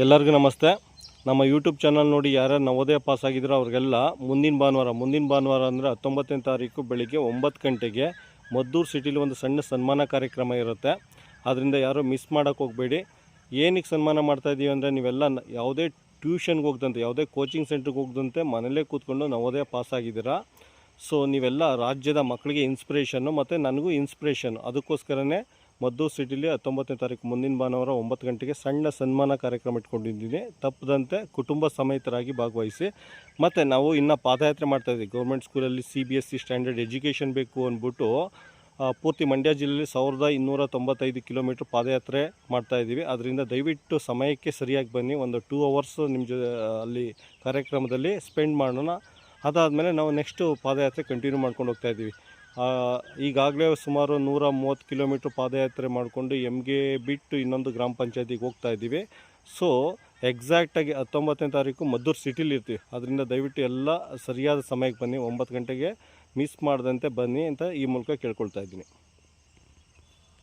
ಎಲ್ಲರಿಗೂ ನಮಸ್ತೆ. ನಮ್ಮ ಯೂಟ್ಯೂಬ್ ಚಾನಲ್ ನೋಡಿ ಯಾರ್ಯಾರು ನವೋದಯ ಪಾಸ್ ಆಗಿದ್ರು ಅವ್ರಿಗೆಲ್ಲ ಮುಂದಿನ ಭಾನುವಾರ ಅಂದರೆ 19ನೇ ತಾರೀಕು ಬೆಳಿಗ್ಗೆ 9 ಗಂಟೆಗೆ ಮದ್ದೂರು ಸಿಟಿಲಿ ಒಂದು ಸಣ್ಣ ಸನ್ಮಾನ ಕಾರ್ಯಕ್ರಮ ಇರುತ್ತೆ. ಆದ್ದರಿಂದ ಯಾರೂ ಮಿಸ್ ಮಾಡೋಕ್ಕೆ ಹೋಗಬೇಡಿ. ಏನಕ್ಕೆ ಸನ್ಮಾನ ಮಾಡ್ತಾಯಿದ್ದೀವಿ ಅಂದರೆ, ನೀವೆಲ್ಲ ಯಾವುದೇ ಟ್ಯೂಷನ್ಗೆ ಹೋಗ್ದಂತೆ, ಯಾವುದೇ ಕೋಚಿಂಗ್ ಸೆಂಟ್ರಿಗೆ ಹೋಗ್ದಂತೆ ಮನೇಲೇ ಕೂತ್ಕೊಂಡು ನವೋದಯ ಪಾಸ್ ಆಗಿದ್ದೀರಾ. ಸೊ ನೀವೆಲ್ಲ ರಾಜ್ಯದ ಮಕ್ಕಳಿಗೆ ಇನ್ಸ್ಪಿರೇಷನ್ನು ಮತ್ತು ನನಗೂ ಇನ್ಸ್ಪಿರೇಷನ್. ಅದಕ್ಕೋಸ್ಕರನೇ ಮದ್ದೂರು ಸಿಟಿಲಿ 19ನೇ ತಾರೀಕು ಮುಂದಿನ ಭಾನುವಾರ 9 ಗಂಟೆಗೆ ಸಣ್ಣ ಸನ್ಮಾನ ಕಾರ್ಯಕ್ರಮ ಇಟ್ಕೊಂಡಿದ್ದೀನಿ. ತಪ್ಪದಂತೆ ಕುಟುಂಬ ಸಮೇತರಾಗಿ ಭಾಗವಹಿಸಿ. ಮತ್ತು ನಾವು ಇನ್ನು ಪಾದಯಾತ್ರೆ ಮಾಡ್ತಾಯಿದ್ದೀವಿ. ಗೌರ್ಮೆಂಟ್ ಸ್ಕೂಲಲ್ಲಿ CBSE ಸ್ಟ್ಯಾಂಡರ್ಡ್ ಎಜುಕೇಷನ್ ಬೇಕು ಅಂದ್ಬಿಟ್ಟು ಪೂರ್ತಿ ಮಂಡ್ಯ ಜಿಲ್ಲೆಯಲ್ಲಿ 1295 ಕಿಲೋಮೀಟ್ರ್ ಪಾದಯಾತ್ರೆ ಮಾಡ್ತಾಯಿದ್ದೀವಿ. ಅದರಿಂದ ದಯವಿಟ್ಟು ಸಮಯಕ್ಕೆ ಸರಿಯಾಗಿ ಬನ್ನಿ. ಒಂದು 2 ಅವರ್ಸ್ ನಿಮ್ಮ ಅಲ್ಲಿ ಕಾರ್ಯಕ್ರಮದಲ್ಲಿ ಸ್ಪೆಂಡ್ ಮಾಡೋಣ. ಅದಾದಮೇಲೆ ನಾವು ನೆಕ್ಸ್ಟು ಪಾದಯಾತ್ರೆ ಕಂಟಿನ್ಯೂ ಮಾಡ್ಕೊಂಡು ಹೋಗ್ತಾಯಿದ್ದೀವಿ. ಈಗಾಗಲೇ ಸುಮಾರು 130 ಕಿಲೋಮೀಟ್ರ್ ಪಾದಯಾತ್ರೆ ಮಾಡಿಕೊಂಡು ಎಮ್ಗೆ ಬಿಟ್ಟು ಇನ್ನೊಂದು ಗ್ರಾಮ ಪಂಚಾಯತಿಗೆ ಹೋಗ್ತಾಯಿದ್ದೀವಿ. ಸೊ ಎಕ್ಸಾಕ್ಟಾಗಿ 19ನೇ ತಾರೀಕು ಮದ್ದೂರು ಸಿಟಿಲಿ ಇರ್ತೀವಿ. ಅದರಿಂದ ದಯವಿಟ್ಟು ಎಲ್ಲ ಸರಿಯಾದ ಸಮಯಕ್ಕೆ ಬನ್ನಿ. 9 ಗಂಟೆಗೆ ಮಿಸ್ ಮಾಡದಂತೆ ಬನ್ನಿ ಅಂತ ಈ ಮೂಲಕ ಕೇಳ್ಕೊಳ್ತಾ ಇದ್ದೀನಿ.